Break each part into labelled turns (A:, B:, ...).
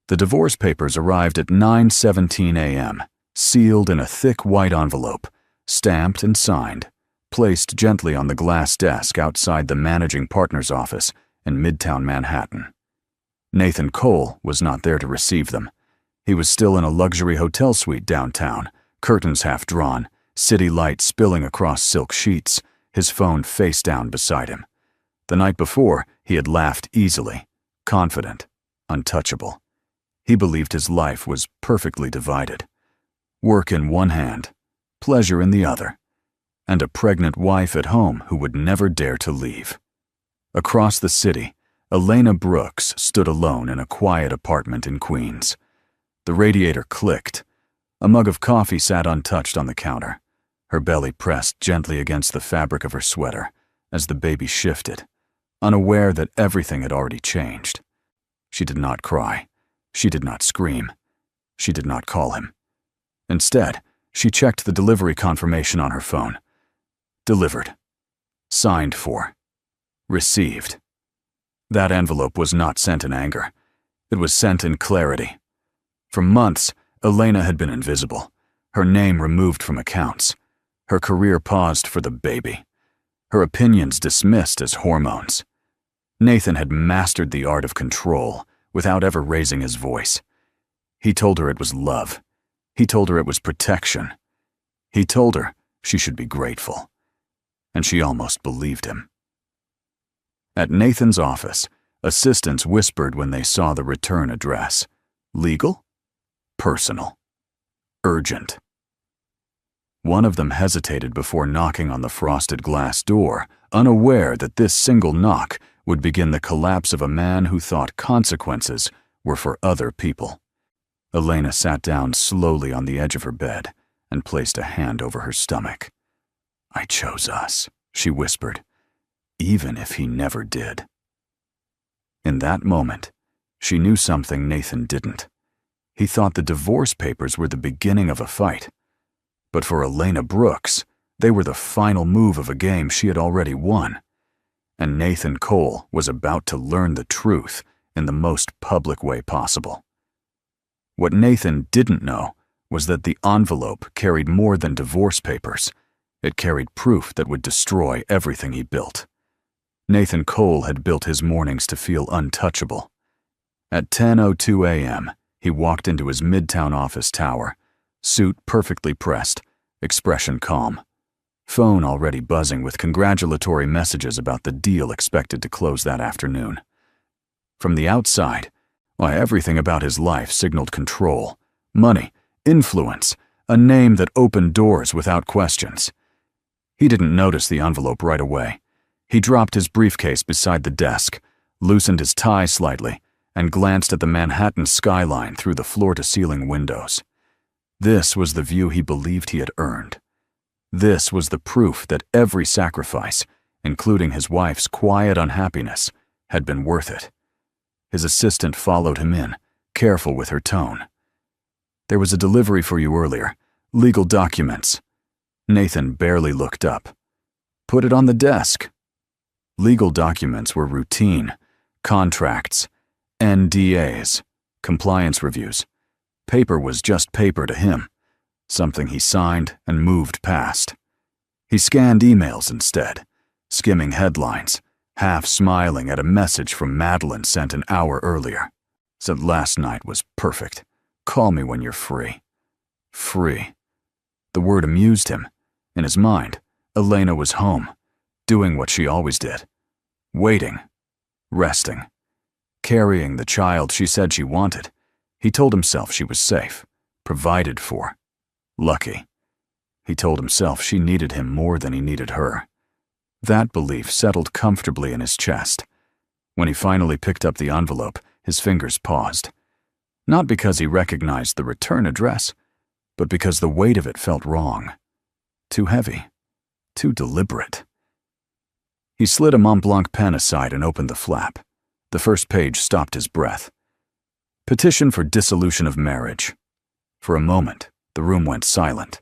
A: The divorce papers arrived at 9:17 a.m., sealed in a thick white envelope, stamped and signed, placed gently on the glass desk outside the managing partner's office in Midtown Manhattan. Nathan Cole was not there to receive them. He was still in a luxury hotel suite downtown, curtains half drawn, city light spilling across silk sheets, his phone face down beside him. The night before, he had laughed easily, confident, untouchable. He believed his life was perfectly divided. Work in one hand, pleasure in the other, and a pregnant wife at home who would never dare to leave. Across the city, Elena Brooks stood alone in a quiet apartment in Queens. The radiator clicked. A mug of coffee sat untouched on the counter, her belly pressed gently against the fabric of her sweater as the baby shifted, unaware that everything had already changed. She did not cry. She did not scream. She did not call him. Instead, she checked the delivery confirmation on her phone. Delivered. Signed for. Received. That envelope was not sent in anger. It was sent in clarity. For months, Elena had been invisible, her name removed from accounts, her career paused for the baby, her opinions dismissed as hormones. Nathan had mastered the art of control without ever raising his voice. He told her it was love. He told her it was protection. He told her she should be grateful. And she almost believed him. At Nathan's office, assistants whispered when they saw the return address. Legal? Personal. Urgent. One of them hesitated before knocking on the frosted glass door, unaware that this single knock would begin the collapse of a man who thought consequences were for other people. Elena sat down slowly on the edge of her bed and placed a hand over her stomach. "I chose us," she whispered, "even if he never did." In that moment, she knew something Nathan didn't. He thought the divorce papers were the beginning of a fight. But for Elena Brooks, they were the final move of a game she had already won. And Nathan Cole was about to learn the truth in the most public way possible. What Nathan didn't know was that the envelope carried more than divorce papers. It carried proof that would destroy everything he built. Nathan Cole had built his mornings to feel untouchable. At 10:02 a.m., he walked into his Midtown office tower, suit perfectly pressed, expression calm, phone already buzzing with congratulatory messages about the deal expected to close that afternoon. From the outside, everything about his life signaled control, money, influence, a name that opened doors without questions. He didn't notice the envelope right away. He dropped his briefcase beside the desk, loosened his tie slightly, and glanced at the Manhattan skyline through the floor-to-ceiling windows. This was the view he believed he had earned. This was the proof that every sacrifice, including his wife's quiet unhappiness, had been worth it. His assistant followed him in, careful with her tone. "There was a delivery for you earlier. Legal documents." Nathan barely looked up. "Put it on the desk." Legal documents were routine. Contracts, NDAs, compliance reviews. Paper was just paper to him, something he signed and moved past. He scanned emails instead, skimming headlines, half smiling at a message from Madeline sent an hour earlier. Said last night was perfect. Call me when you're free. Free. The word amused him. In his mind, Elena was home, doing what she always did. Waiting. Resting. Carrying the child she said she wanted. He told himself she was safe, provided for, lucky. He told himself she needed him more than he needed her. That belief settled comfortably in his chest. When he finally picked up the envelope, his fingers paused. Not because he recognized the return address, but because the weight of it felt wrong. Too heavy. Too deliberate. He slid a Montblanc pen aside and opened the flap. The first page stopped his breath. Petition for dissolution of marriage. For a moment, the room went silent.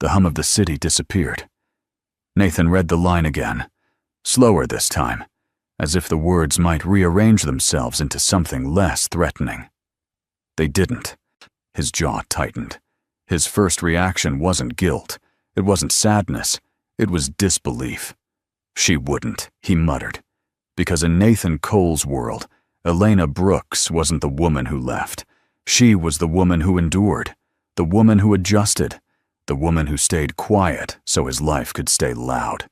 A: The hum of the city disappeared. Nathan read the line again, slower this time, as if the words might rearrange themselves into something less threatening. They didn't. His jaw tightened. His first reaction wasn't guilt. It wasn't sadness. It was disbelief. She wouldn't, he muttered. Because in Nathan Cole's world, Elena Brooks wasn't the woman who left. She was the woman who endured, the woman who adjusted, the woman who stayed quiet so his life could stay loud.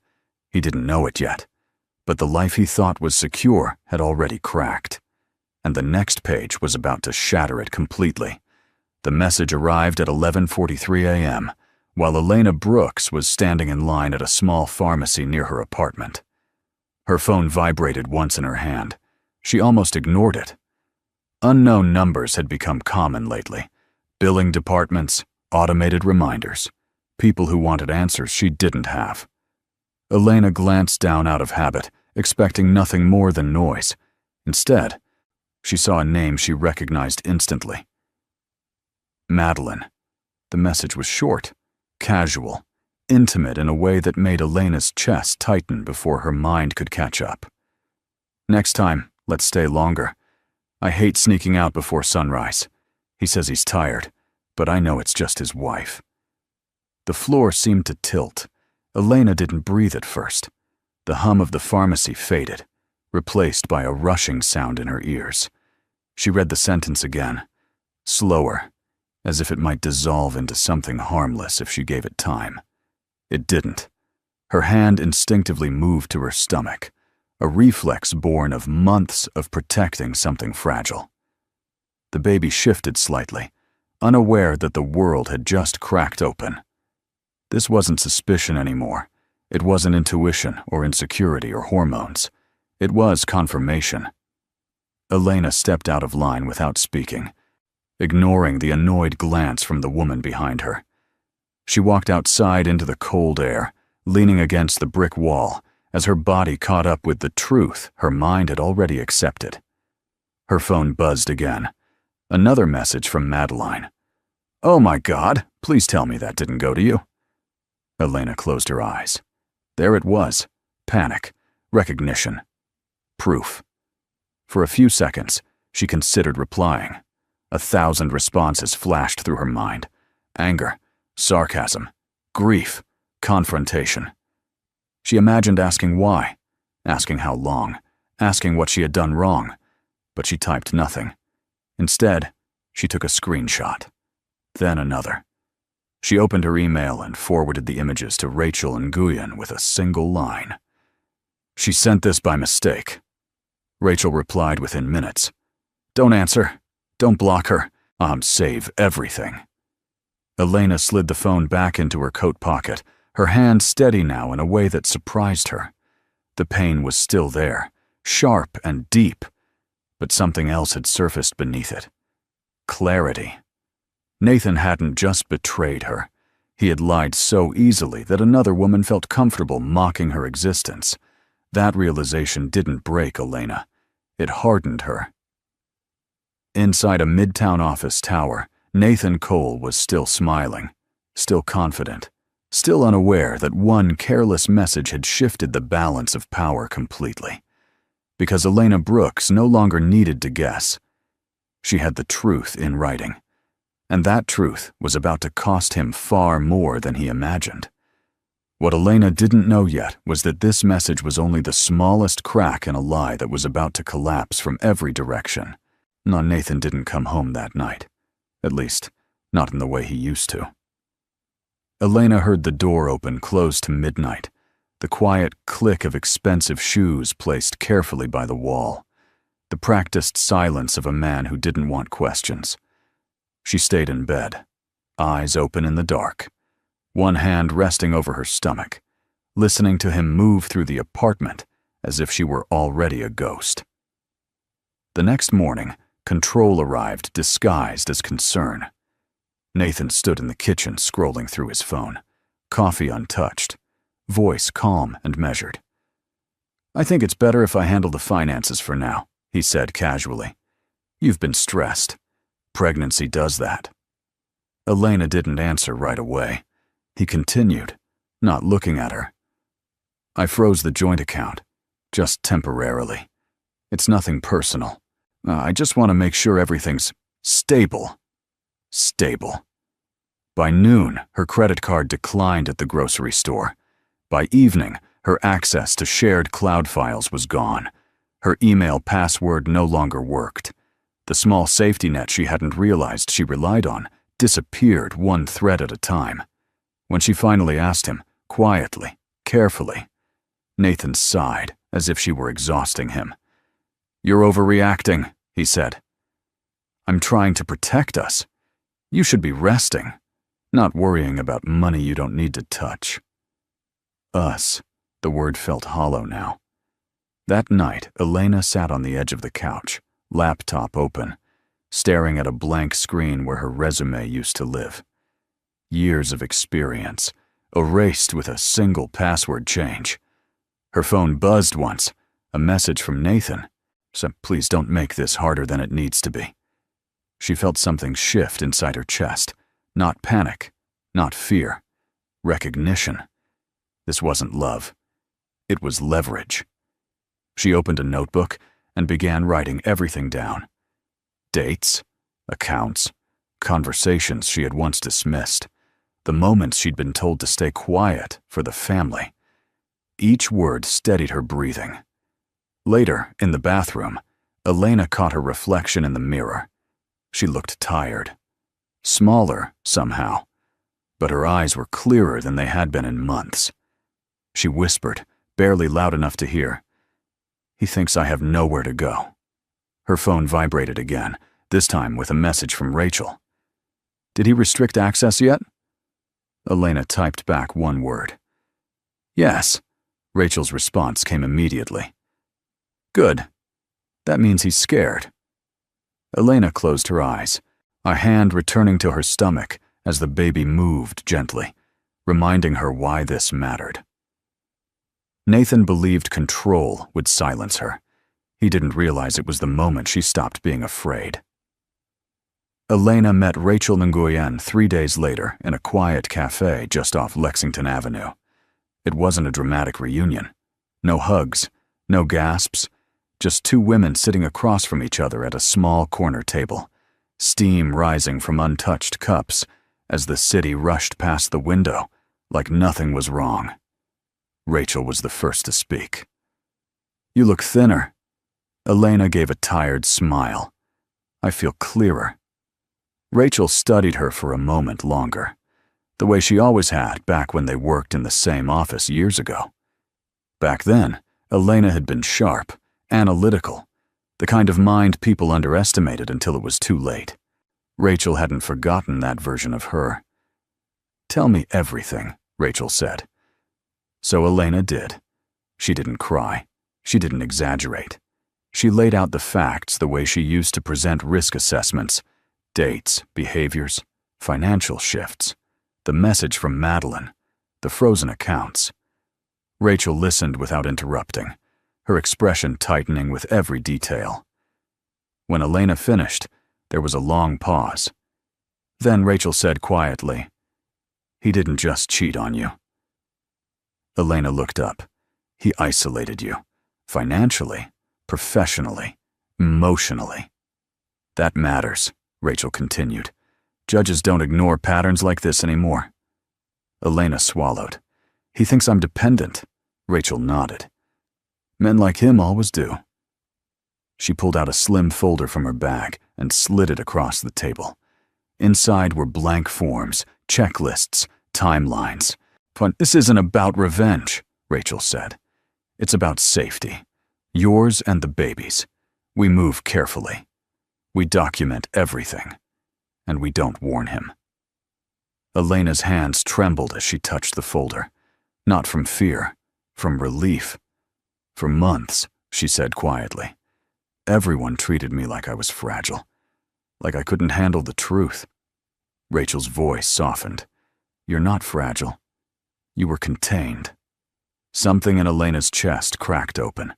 A: He didn't know it yet, but the life he thought was secure had already cracked. And the next page was about to shatter it completely. The message arrived at 11:43 a.m., while Elena Brooks was standing in line at a small pharmacy near her apartment. Her phone vibrated once in her hand. She almost ignored it. Unknown numbers had become common lately. Billing departments, automated reminders, people who wanted answers she didn't have. Elena glanced down out of habit, expecting nothing more than noise. Instead, she saw a name she recognized instantly. Madeline. The message was short, casual, intimate in a way that made Elena's chest tighten before her mind could catch up. Next time, let's stay longer. I hate sneaking out before sunrise. He says he's tired, but I know it's just his wife. The floor seemed to tilt. Elena didn't breathe at first. The hum of the pharmacy faded, replaced by a rushing sound in her ears. She read the sentence again, slower, as if it might dissolve into something harmless if she gave it time. It didn't. Her hand instinctively moved to her stomach, a reflex born of months of protecting something fragile. The baby shifted slightly, unaware that the world had just cracked open. This wasn't suspicion anymore. It wasn't intuition or insecurity or hormones. It was confirmation. Elena stepped out of line without speaking, ignoring the annoyed glance from the woman behind her. She walked outside into the cold air, leaning against the brick wall, as her body caught up with the truth her mind had already accepted. Her phone buzzed again. Another message from Madeline. "Oh my God, please tell me that didn't go to you." Elena closed her eyes. There it was. Panic. Recognition. Proof. For a few seconds, she considered replying. 1,000 responses flashed through her mind. Anger, sarcasm, grief, confrontation. She imagined asking why, asking how long, asking what she had done wrong, but she typed nothing. Instead, she took a screenshot. Then another. She opened her email and forwarded the images to Rachel and Nguyen with a single line. "She sent this by mistake." Rachel replied within minutes. "Don't answer. Don't block her. Save everything." Elena slid the phone back into her coat pocket, her hand steady now in a way that surprised her. The pain was still there, sharp and deep, but something else had surfaced beneath it. Clarity. Nathan hadn't just betrayed her. He had lied so easily that another woman felt comfortable mocking her existence. That realization didn't break Elena. It hardened her. Inside a midtown office tower, Nathan Cole was still smiling, still confident, still unaware that one careless message had shifted the balance of power completely. Because Elena Brooks no longer needed to guess. She had the truth in writing. And that truth was about to cost him far more than he imagined. What Elena didn't know yet was that this message was only the smallest crack in a lie that was about to collapse from every direction. Nathan didn't come home that night. At least, not in the way he used to. Elena heard the door open close to midnight, the quiet click of expensive shoes placed carefully by the wall, the practiced silence of a man who didn't want questions. She stayed in bed, eyes open in the dark, one hand resting over her stomach, listening to him move through the apartment as if she were already a ghost. The next morning, control arrived disguised as concern. Nathan stood in the kitchen scrolling through his phone, coffee untouched, voice calm and measured. "I think it's better if I handle the finances for now," he said casually. "You've been stressed. Pregnancy does that." Elena didn't answer right away. He continued, not looking at her. "I froze the joint account, just temporarily. It's nothing personal. I just want to make sure everything's..." Stable. Stable. By noon, her credit card declined at the grocery store. By evening, her access to shared cloud files was gone. Her email password no longer worked. The small safety net she hadn't realized she relied on disappeared one thread at a time. When she finally asked him, quietly, carefully, Nathan sighed as if she were exhausting him. "You're overreacting," he said. "I'm trying to protect us. You should be resting, not worrying about money you don't need to touch." Us. The word felt hollow now. That night, Elena sat on the edge of the couch, laptop open, staring at a blank screen where her resume used to live. Years of experience, erased with a single password change. Her phone buzzed once, a message from Nathan. So please don't make this harder than it needs to be. She felt something shift inside her chest. Not panic, not fear. Recognition. This wasn't love. It was leverage. She opened a notebook and began writing everything down. Dates, accounts, conversations she had once dismissed, the moments she'd been told to stay quiet for the family. Each word steadied her breathing. Later, in the bathroom, Elena caught her reflection in the mirror. She looked tired. Smaller, somehow, but her eyes were clearer than they had been in months. She whispered, barely loud enough to hear, "He thinks I have nowhere to go." Her phone vibrated again, this time with a message from Rachel. "Did he restrict access yet?" Elena typed back one word. "Yes." Rachel's response came immediately. "Good. That means he's scared." Elena closed her eyes, a hand returning to her stomach as the baby moved gently, reminding her why this mattered. Nathan believed control would silence her. He didn't realize it was the moment she stopped being afraid. Elena met Rachel Nguyen 3 days later in a quiet cafe just off Lexington Avenue. It wasn't a dramatic reunion. No hugs, no gasps, just two women sitting across from each other at a small corner table, steam rising from untouched cups as the city rushed past the window like nothing was wrong. Rachel was the first to speak. "You look thinner." Elena gave a tired smile. "I feel clearer." Rachel studied her for a moment longer, the way she always had back when they worked in the same office years ago. Back then, Elena had been sharp, analytical, the kind of mind people underestimated until it was too late. Rachel hadn't forgotten that version of her. "Tell me everything," Rachel said. So Elena did. She didn't cry. She didn't exaggerate. She laid out the facts the way she used to present risk assessments, dates, behaviors, financial shifts, the message from Madeline, the frozen accounts. Rachel listened without interrupting, her expression tightening with every detail. When Elena finished, there was a long pause. Then Rachel said quietly, "He didn't just cheat on you." Elena looked up. "He isolated you. Financially, professionally, emotionally." "That matters," Rachel continued. "Judges don't ignore patterns like this anymore." Elena swallowed. "He thinks I'm dependent." Rachel nodded. "Men like him always do." She pulled out a slim folder from her bag and slid it across the table. Inside were blank forms, checklists, timelines. "But this isn't about revenge," Rachel said. "It's about safety. Yours and the baby's. We move carefully. We document everything. And we don't warn him." Elena's hands trembled as she touched the folder. Not from fear, from relief. "For months," she said quietly, "everyone treated me like I was fragile, like I couldn't handle the truth." Rachel's voice softened. "You're not fragile. You were contained." Something in Elena's chest cracked open.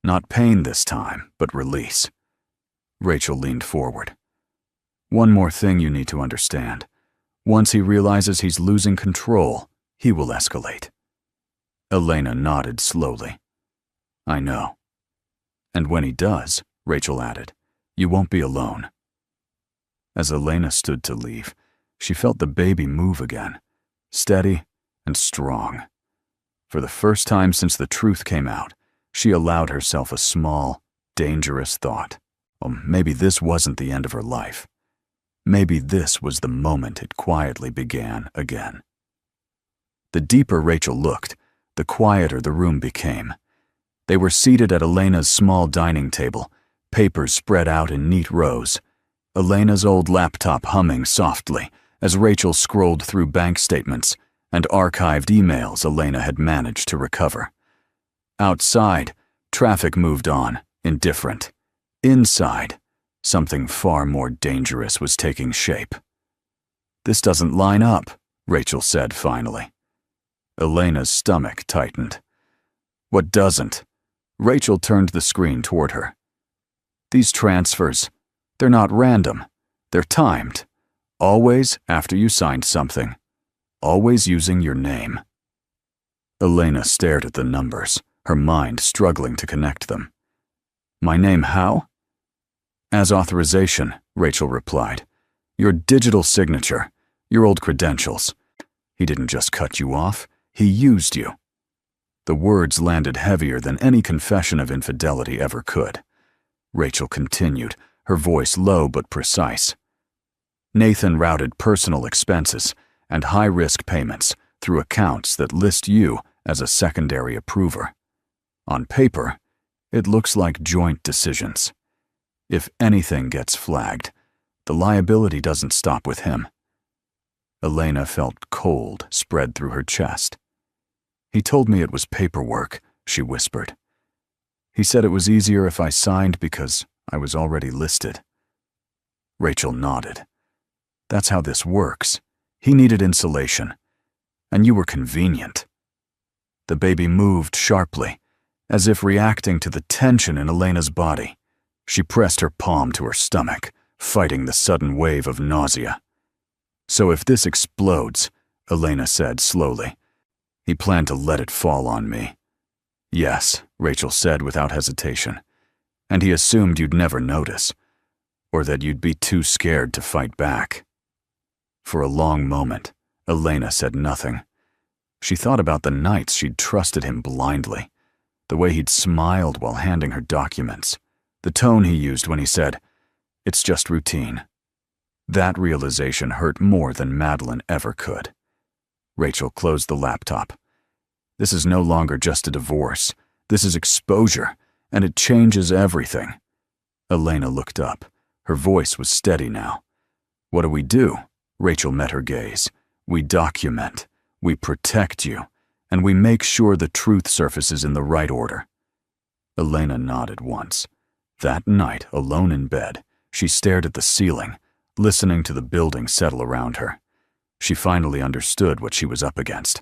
A: Not pain this time, but release. Rachel leaned forward. "One more thing you need to understand. Once he realizes he's losing control, he will escalate." Elena nodded slowly. "I know." "And when he does," Rachel added, "you won't be alone." As Elena stood to leave, she felt the baby move again, steady and strong. For the first time since the truth came out, she allowed herself a small, dangerous thought. Well, maybe this wasn't the end of her life. Maybe this was the moment it quietly began again. The deeper Rachel looked, the quieter the room became. They were seated at Elena's small dining table, papers spread out in neat rows. Elena's old laptop humming softly as Rachel scrolled through bank statements and archived emails Elena had managed to recover. Outside, traffic moved on, indifferent. Inside, something far more dangerous was taking shape. "This doesn't line up," Rachel said finally. Elena's stomach tightened. "What doesn't?" Rachel turned the screen toward her. "These transfers, they're not random. They're timed. Always after you signed something. Always using your name." Elena stared at the numbers, her mind struggling to connect them. "My name how?" "As authorization," Rachel replied. "Your digital signature, your old credentials. He didn't just cut you off, he used you." The words landed heavier than any confession of infidelity ever could. Rachel continued, her voice low but precise. "Nathan routed personal expenses and high-risk payments through accounts that list you as a secondary approver. On paper, it looks like joint decisions. If anything gets flagged, the liability doesn't stop with him." Elena felt cold spread through her chest. "He told me it was paperwork," she whispered. "He said it was easier if I signed because I was already listed." Rachel nodded. "That's how this works. He needed insulation, and you were convenient." The baby moved sharply, as if reacting to the tension in Elena's body. She pressed her palm to her stomach, fighting the sudden wave of nausea. "So if this explodes," Elena said slowly, "he planned to let it fall on me." "Yes," Rachel said without hesitation. "And he assumed you'd never notice, or that you'd be too scared to fight back." For a long moment, Elena said nothing. She thought about the nights she'd trusted him blindly, the way he'd smiled while handing her documents, the tone he used when he said, "It's just routine." That realization hurt more than Madeline ever could. Rachel closed the laptop. "This is no longer just a divorce. This is exposure, and it changes everything." Elena looked up. Her voice was steady now. "What do we do?" Rachel met her gaze. "We document, we protect you, and we make sure the truth surfaces in the right order." Elena nodded once. That night, alone in bed, she stared at the ceiling, listening to the building settle around her. She finally understood what she was up against.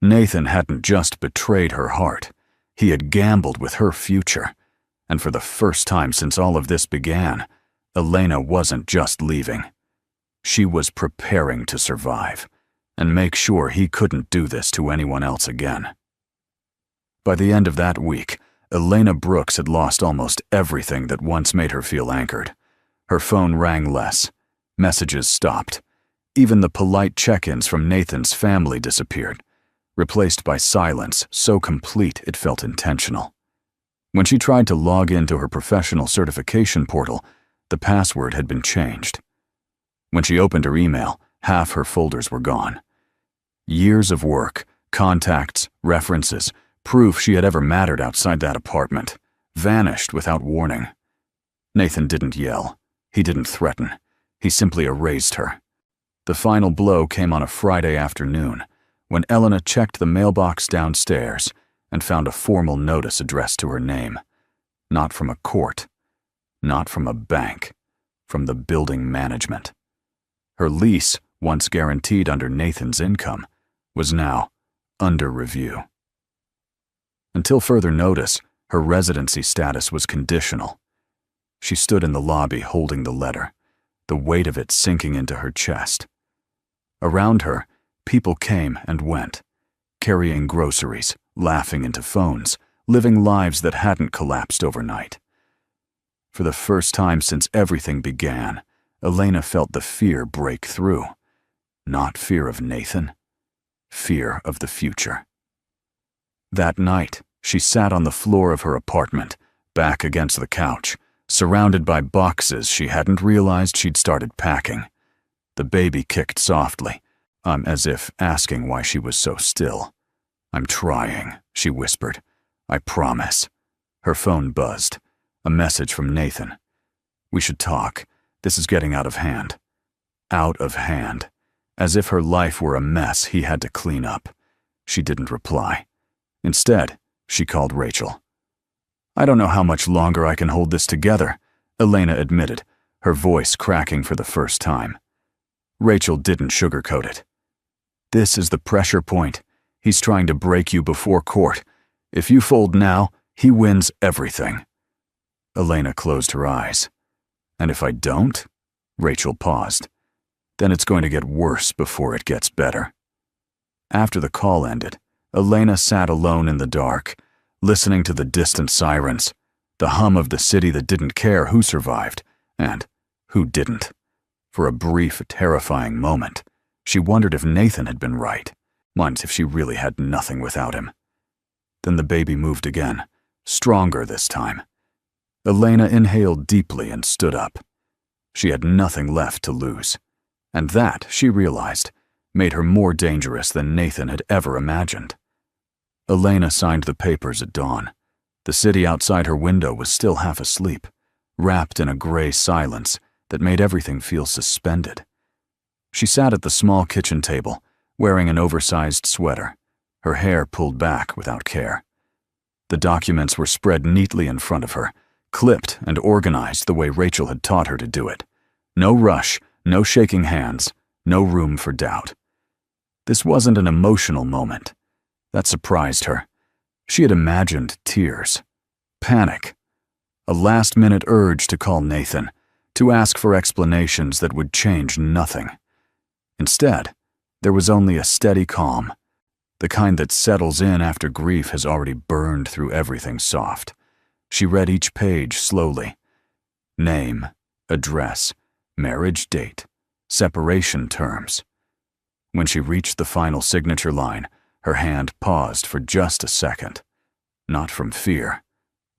A: Nathan hadn't just betrayed her heart. He had gambled with her future. And for the first time since all of this began, Elena wasn't just leaving. She was preparing to survive and make sure he couldn't do this to anyone else again. By the end of that week, Elena Brooks had lost almost everything that once made her feel anchored. Her phone rang less. Messages stopped. Even the polite check-ins from Nathan's family disappeared, replaced by silence so complete it felt intentional. When she tried to log into her professional certification portal, the password had been changed. When she opened her email, half her folders were gone. Years of work, contacts, references, proof she had ever mattered outside that apartment, vanished without warning. Nathan didn't yell. He didn't threaten. He simply erased her. The final blow came on a Friday afternoon, when Elena checked the mailbox downstairs and found a formal notice addressed to her name. Not from a court, not from a bank, from the building management. Her lease, once guaranteed under Nathan's income, was now under review. Until further notice, her residency status was conditional. She stood in the lobby holding the letter, the weight of it sinking into her chest. Around her, people came and went, carrying groceries, laughing into phones, living lives that hadn't collapsed overnight. For the first time since everything began, Elena felt the fear break through. Not fear of Nathan, fear of the future. That night, she sat on the floor of her apartment, back against the couch, surrounded by boxes she hadn't realized she'd started packing. The baby kicked softly, as if asking why she was so still. "I'm trying," she whispered. "I promise." Her phone buzzed. A message from Nathan. "We should talk. This is getting out of hand." Out of hand. As if her life were a mess he had to clean up. She didn't reply. Instead, she called Rachel. "I don't know how much longer I can hold this together," Elena admitted, her voice cracking for the first time. Rachel didn't sugarcoat it. "This is the pressure point. He's trying to break you before court. If you fold now, he wins everything." Elena closed her eyes. "And if I don't?" Rachel paused. "Then it's going to get worse before it gets better." After the call ended, Elena sat alone in the dark, listening to the distant sirens, the hum of the city that didn't care who survived and who didn't. For a brief, terrifying moment, she wondered if Nathan had been right, once if she really had nothing without him. Then the baby moved again, stronger this time. Elena inhaled deeply and stood up. She had nothing left to lose, and that, she realized, made her more dangerous than Nathan had ever imagined. Elena signed the papers at dawn. The city outside her window was still half asleep, wrapped in a gray silence that made everything feel suspended. She sat at the small kitchen table, wearing an oversized sweater, her hair pulled back without care. The documents were spread neatly in front of her, clipped and organized the way Rachel had taught her to do it. No rush, no shaking hands, no room for doubt. This wasn't an emotional moment. That surprised her. She had imagined tears, panic, a last-minute urge to call Nathan, to ask for explanations that would change nothing. Instead, there was only a steady calm, the kind that settles in after grief has already burned through everything soft. She read each page slowly. Name, address, marriage date, separation terms. When she reached the final signature line, her hand paused for just a second. Not from fear,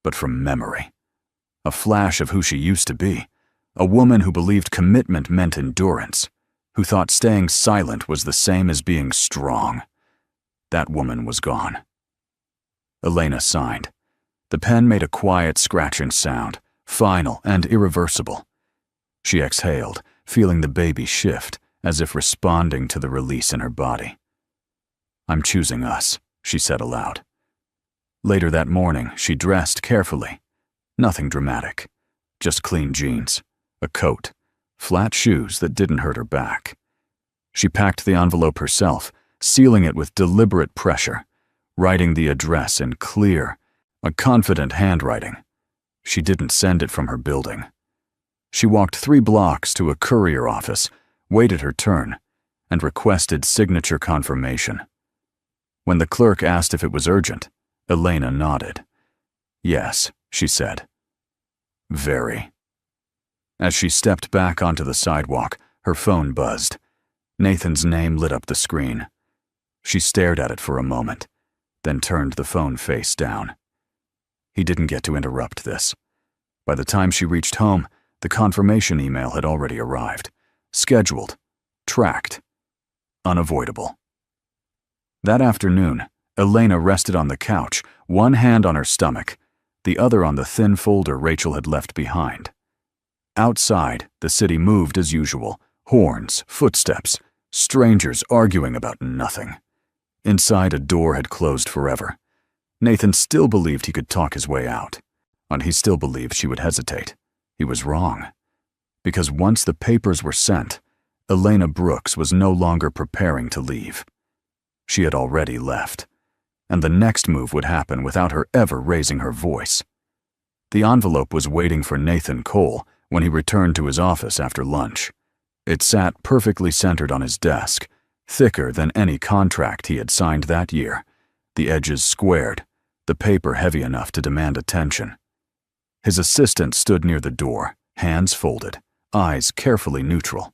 A: but from memory. A flash of who she used to be. A woman who believed commitment meant endurance, who thought staying silent was the same as being strong. That woman was gone. Elena signed. The pen made a quiet scratching sound, final and irreversible. She exhaled, feeling the baby shift, as if responding to the release in her body. "I'm choosing us," she said aloud. Later that morning, she dressed carefully. Nothing dramatic, just clean jeans, a coat, flat shoes that didn't hurt her back. She packed the envelope herself, sealing it with deliberate pressure, writing the address in clear, a confident handwriting. She didn't send it from her building. She walked 3 blocks to a courier office, waited her turn, and requested signature confirmation. When the clerk asked if it was urgent, Elena nodded. "Yes," she said. "Very." As she stepped back onto the sidewalk, her phone buzzed. Nathan's name lit up the screen. She stared at it for a moment, then turned the phone face down. He didn't get to interrupt this. By the time she reached home, the confirmation email had already arrived. Scheduled, tracked, unavoidable. That afternoon, Elena rested on the couch, one hand on her stomach, the other on the thin folder Rachel had left behind. Outside, the city moved as usual, horns, footsteps, strangers arguing about nothing. Inside, a door had closed forever. Nathan still believed he could talk his way out, and he still believed she would hesitate. He was wrong. Because once the papers were sent, Elena Brooks was no longer preparing to leave. She had already left, and the next move would happen without her ever raising her voice. The envelope was waiting for Nathan Cole when he returned to his office after lunch. It sat perfectly centered on his desk, thicker than any contract he had signed that year, the edges squared, the paper heavy enough to demand attention. His assistant stood near the door, hands folded, eyes carefully neutral.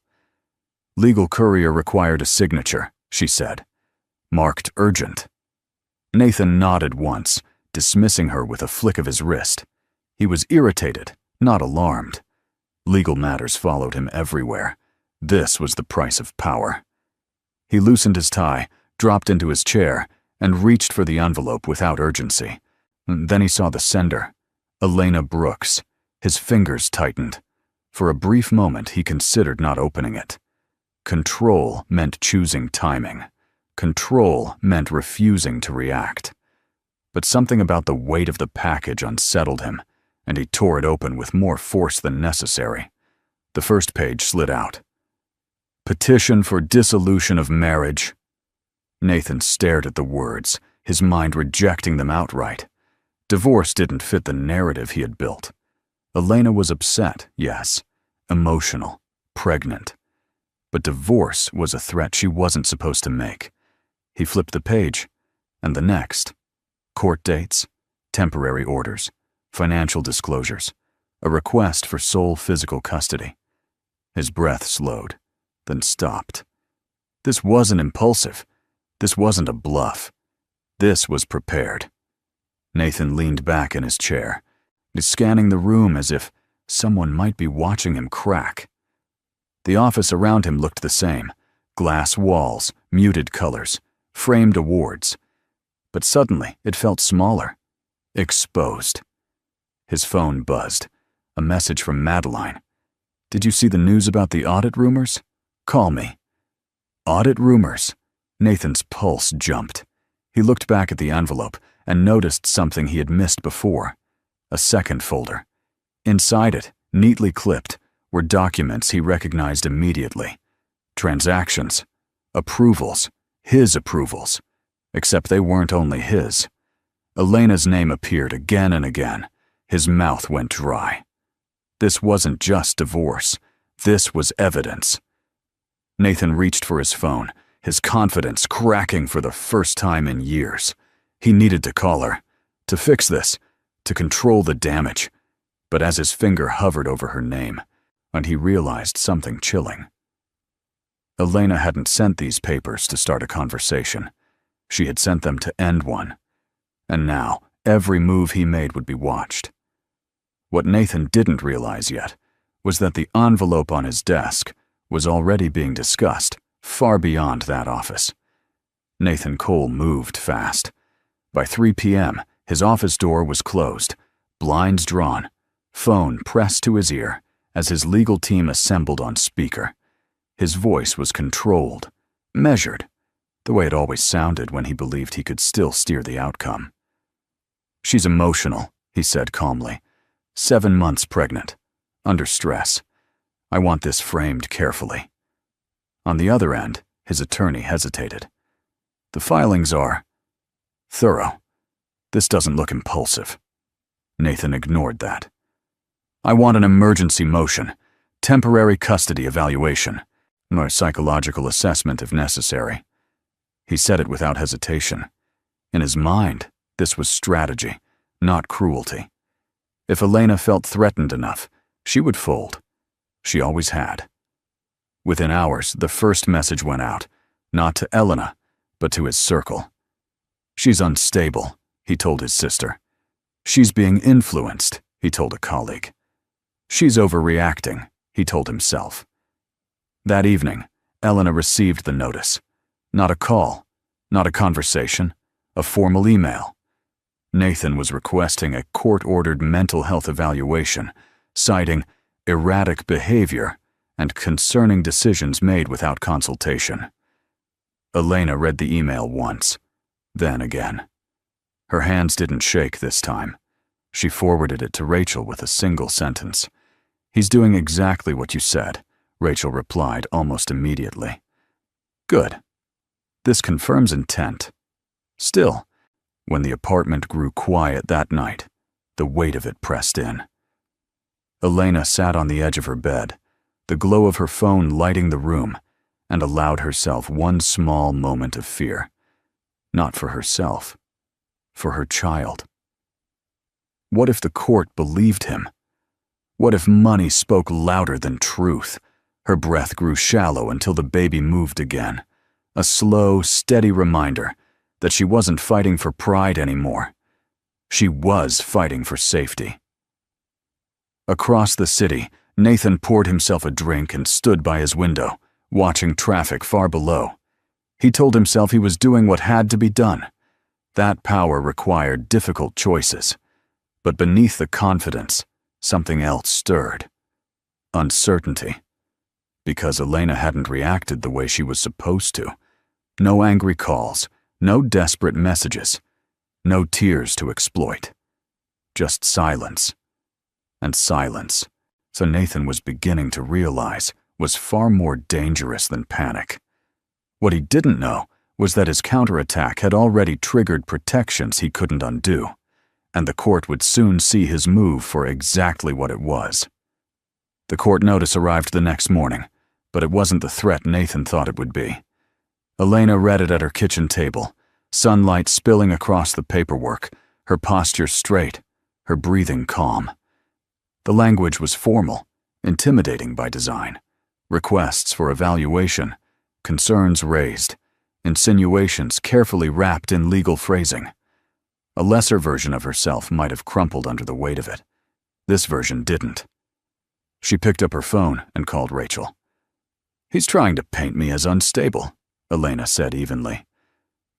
A: "Legal courier required a signature," she said. "Marked urgent." Nathan nodded once, dismissing her with a flick of his wrist. He was irritated, not alarmed. Legal matters followed him everywhere. This was the price of power. He loosened his tie, dropped into his chair, and reached for the envelope without urgency. Then he saw the sender, Elena Brooks. His fingers tightened. For a brief moment, he considered not opening it. Control meant choosing timing. Control meant refusing to react. But something about the weight of the package unsettled him, and he tore it open with more force than necessary. The first page slid out. "Petition for dissolution of marriage." Nathan stared at the words, his mind rejecting them outright. Divorce didn't fit the narrative he had built. Elena was upset, yes, emotional, pregnant. But divorce was a threat she wasn't supposed to make. He flipped the page, and the next. Court dates, temporary orders, financial disclosures, a request for sole physical custody. His breath slowed, then stopped. This wasn't impulsive. This wasn't a bluff. This was prepared. Nathan leaned back in his chair, scanning the room as if someone might be watching him crack. The office around him looked the same: glass walls, muted colors, framed awards. But suddenly it felt smaller, exposed. His phone buzzed. A message from Madeline. "Did you see the news about the audit rumors? Call me." Audit rumors. Nathan's pulse jumped. He looked back at the envelope and noticed something he had missed before. A second folder. Inside it, neatly clipped, were documents he recognized immediately. Transactions. Approvals. His approvals. Except they weren't only his. Elena's name appeared again and again. His mouth went dry. This wasn't just divorce. This was evidence. Nathan reached for his phone, his confidence cracking for the first time in years. He needed to call her, to fix this, to control the damage. But as his finger hovered over her name, and he realized something chilling. Elena hadn't sent these papers to start a conversation. She had sent them to end one. And now, every move he made would be watched. What Nathan didn't realize yet was that the envelope on his desk was already being discussed far beyond that office. Nathan Cole moved fast. By 3 p.m., his office door was closed, blinds drawn, phone pressed to his ear as his legal team assembled on speaker. His voice was controlled, measured, the way it always sounded when he believed he could still steer the outcome. "She's emotional," he said calmly. 7 months pregnant, under stress. I want this framed carefully." On the other end, his attorney hesitated. "The filings are thorough. This doesn't look impulsive." Nathan ignored that. "I want an emergency motion, temporary custody evaluation, or psychological assessment if necessary." He said it without hesitation. In his mind, this was strategy, not cruelty. If Elena felt threatened enough, she would fold. She always had. Within hours, the first message went out, not to Elena, but to his circle. "She's unstable," he told his sister. "She's being influenced," he told a colleague. "She's overreacting," he told himself. That evening, Elena received the notice. Not a call, not a conversation, a formal email. Nathan was requesting a court-ordered mental health evaluation, citing erratic behavior and concerning decisions made without consultation. Elena read the email once, then again. Her hands didn't shake this time. She forwarded it to Rachel with a single sentence. "He's doing exactly what you said," Rachel replied almost immediately. "Good. This confirms intent." Still, when the apartment grew quiet that night, the weight of it pressed in. Elena sat on the edge of her bed, the glow of her phone lighting the room, and allowed herself one small moment of fear. Not for herself, for her child. What if the court believed him? What if money spoke louder than truth? Her breath grew shallow until the baby moved again. A slow, steady reminder that she wasn't fighting for pride anymore. She was fighting for safety. Across the city, Nathan poured himself a drink and stood by his window, watching traffic far below. He told himself he was doing what had to be done. That power required difficult choices. But beneath the confidence, something else stirred. Uncertainty. Because Elena hadn't reacted the way she was supposed to. No angry calls, no desperate messages, no tears to exploit. Just silence. And silence, so Nathan was beginning to realize, was far more dangerous than panic. What he didn't know was that his counterattack had already triggered protections he couldn't undo, and the court would soon see his move for exactly what it was. The court notice arrived the next morning, but it wasn't the threat Nathan thought it would be. Elena read it at her kitchen table, sunlight spilling across the paperwork, her posture straight, her breathing calm. The language was formal, intimidating by design. Requests for evaluation, concerns raised, insinuations carefully wrapped in legal phrasing. A lesser version of herself might have crumpled under the weight of it. This version didn't. She picked up her phone and called Rachel. "He's trying to paint me as unstable," Elena said evenly.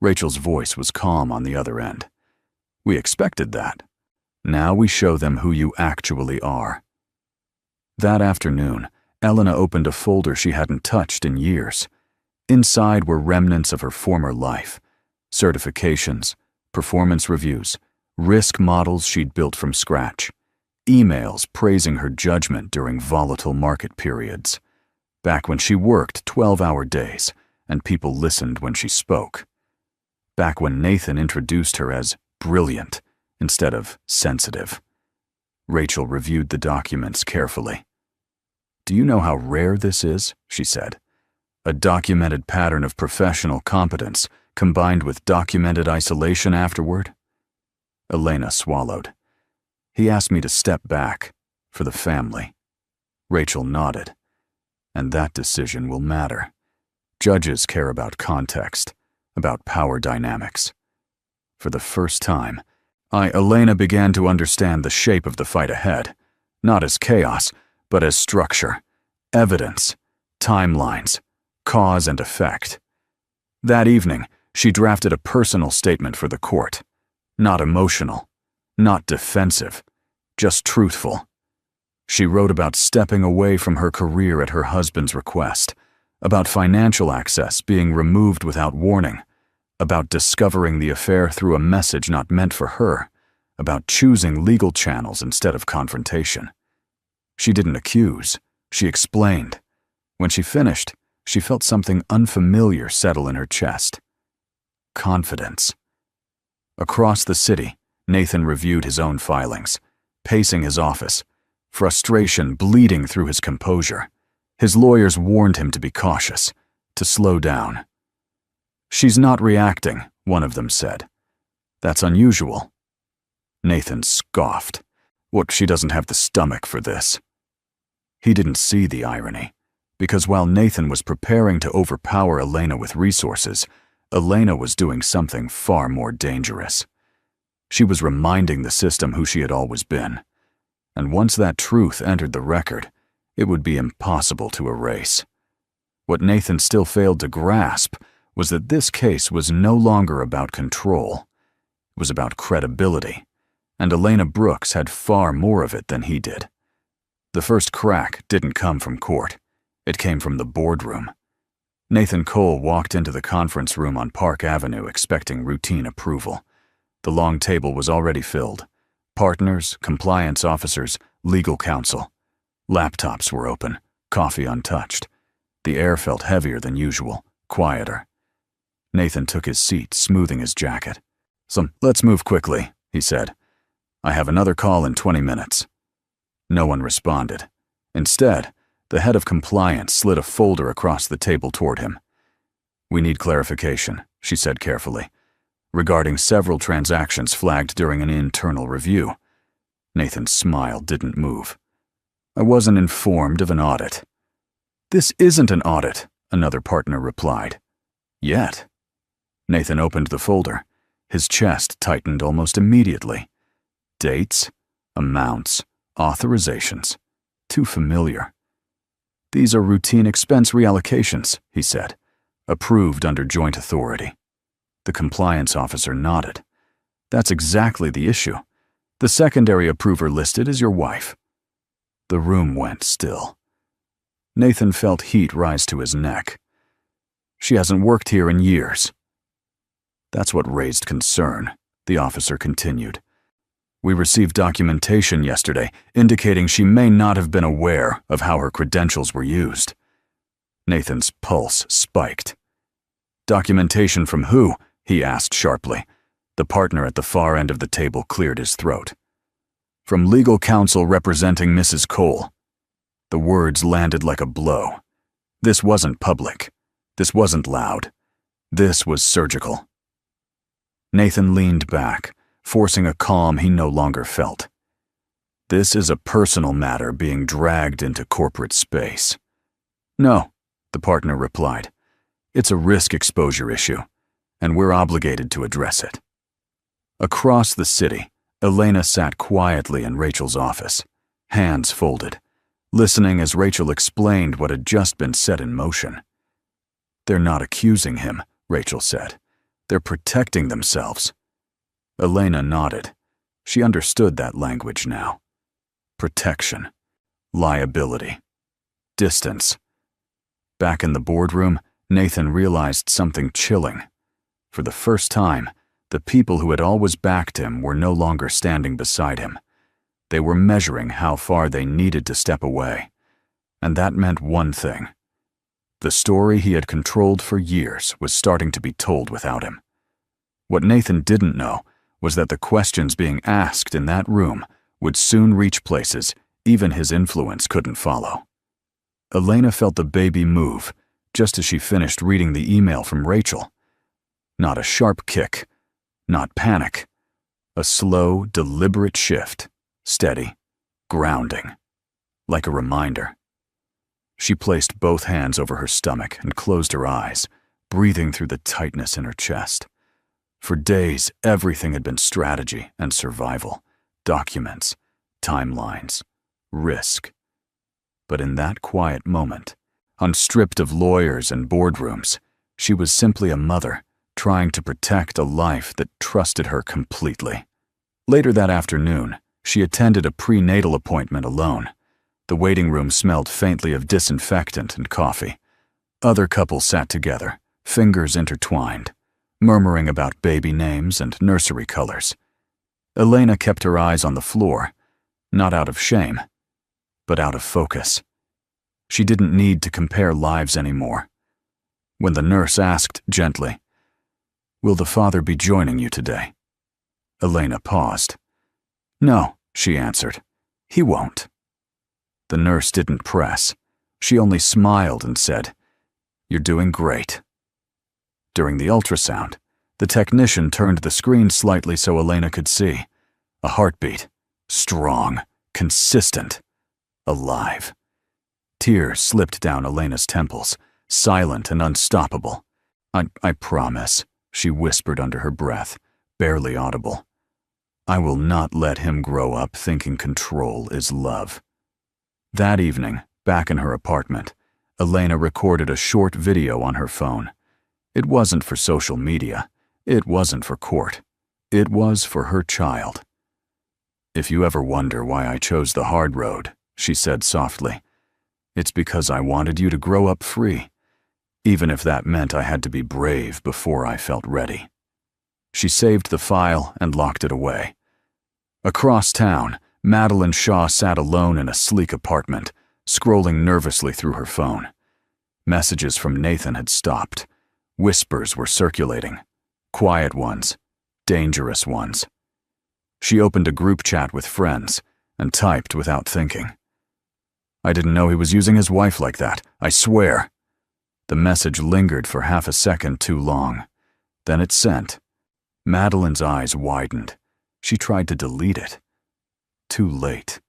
A: Rachel's voice was calm on the other end. "We expected that. Now we show them who you actually are." That afternoon, Elena opened a folder she hadn't touched in years. Inside were remnants of her former life, certifications, performance reviews, risk models she'd built from scratch, emails praising her judgment during volatile market periods, back when she worked 12-hour days and people listened when she spoke, back when Nathan introduced her as brilliant instead of sensitive. Rachel reviewed the documents carefully. "Do you know how rare this is?" she said. "A documented pattern of professional competence combined with documented isolation afterward?" Elena swallowed. "He asked me to step back, for the family." Rachel nodded. "And that decision will matter. Judges care about context, about power dynamics." For the first time, Elena began to understand the shape of the fight ahead, not as chaos, but as structure, evidence, timelines, cause and effect. That evening, she drafted a personal statement for the court. Not emotional, not defensive, just truthful. She wrote about stepping away from her career at her husband's request, about financial access being removed without warning, about discovering the affair through a message not meant for her, about choosing legal channels instead of confrontation. She didn't accuse, she explained. When she finished, she felt something unfamiliar settle in her chest. Confidence. Across the city, Nathan reviewed his own filings, pacing his office, frustration bleeding through his composure. His lawyers warned him to be cautious, to slow down. "She's not reacting," one of them said. "That's unusual." Nathan scoffed. "What, she doesn't have the stomach for this?" He didn't see the irony, because while Nathan was preparing to overpower Elena with resources, Elena was doing something far more dangerous. She was reminding the system who she had always been. And once that truth entered the record, it would be impossible to erase. What Nathan still failed to grasp was that this case was no longer about control. It was about credibility, and Elena Brooks had far more of it than he did. The first crack didn't come from court. It came from the boardroom. Nathan Cole walked into the conference room on Park Avenue expecting routine approval. The long table was already filled. Partners, compliance officers, legal counsel. Laptops were open, coffee untouched. The air felt heavier than usual, quieter. Nathan took his seat, smoothing his jacket. "So, let's move quickly," he said. "I have another call in 20 minutes. No one responded. Instead, the head of compliance slid a folder across the table toward him. "We need clarification," she said carefully, "regarding several transactions flagged during an internal review." Nathan's smile didn't move. I wasn't informed of an audit." "This isn't an audit," another partner replied. "Yet." Nathan opened the folder. His chest tightened almost immediately. Dates, amounts, authorizations. Too familiar. "These are routine expense reallocations," he said. "Approved under joint authority." The compliance officer nodded. "That's exactly the issue. The secondary approver listed is your wife." The room went still. Nathan felt heat rise to his neck. "She hasn't worked here in years." "That's what raised concern," the officer continued. "We received documentation yesterday indicating she may not have been aware of how her credentials were used." Nathan's pulse spiked. "Documentation from who?" he asked sharply. The partner at the far end of the table cleared his throat. "From legal counsel representing Mrs. Cole." The words landed like a blow. This wasn't public. This wasn't loud. This was surgical. Nathan leaned back, forcing a calm he no longer felt. "This is a personal matter being dragged into corporate space." "No," the partner replied. "It's a risk exposure issue, and we're obligated to address it." Across the city, Elena sat quietly in Rachel's office, hands folded, listening as Rachel explained what had just been set in motion. "They're not accusing him," Rachel said. "They're protecting themselves." Elena nodded. She understood that language now. Protection. Liability. Distance. Back in the boardroom, Nathan realized something chilling. For the first time, the people who had always backed him were no longer standing beside him. They were measuring how far they needed to step away. And that meant one thing. The story he had controlled for years was starting to be told without him. What Nathan didn't know was that the questions being asked in that room would soon reach places even his influence couldn't follow. Elena felt the baby move just as she finished reading the email from Rachel. Not a sharp kick, not panic. A slow, deliberate shift, steady, grounding, like a reminder. She placed both hands over her stomach and closed her eyes, breathing through the tightness in her chest. For days, everything had been strategy and survival, documents, timelines, risk. But in that quiet moment, unstripped of lawyers and boardrooms, she was simply a mother trying to protect a life that trusted her completely. Later that afternoon, she attended a prenatal appointment alone. The waiting room smelled faintly of disinfectant and coffee. Other couples sat together, fingers intertwined, murmuring about baby names and nursery colors. Elena kept her eyes on the floor, not out of shame, but out of focus. She didn't need to compare lives anymore. When the nurse asked gently, "Will the father be joining you today?" Elena paused. "No," she answered. "He won't." The nurse didn't press. She only smiled and said, "You're doing great." During the ultrasound, the technician turned the screen slightly so Elena could see. A heartbeat. Strong, consistent, alive. Tears slipped down Elena's temples, silent and unstoppable. I promise," she whispered under her breath, barely audible. "I will not let him grow up thinking control is love." That evening, back in her apartment, Elena recorded a short video on her phone. It wasn't for social media. It wasn't for court. It was for her child. "If you ever wonder why I chose the hard road," she said softly, "it's because I wanted you to grow up free, even if that meant I had to be brave before I felt ready." She saved the file and locked it away. Across town, Madeline Shaw sat alone in a sleek apartment, scrolling nervously through her phone. Messages from Nathan had stopped. Whispers were circulating. Quiet ones, dangerous ones. She opened a group chat with friends and typed without thinking. "I didn't know he was using his wife like that, I swear." The message lingered for half a second too long. Then it sent. Madeline's eyes widened. She tried to delete it. Too late.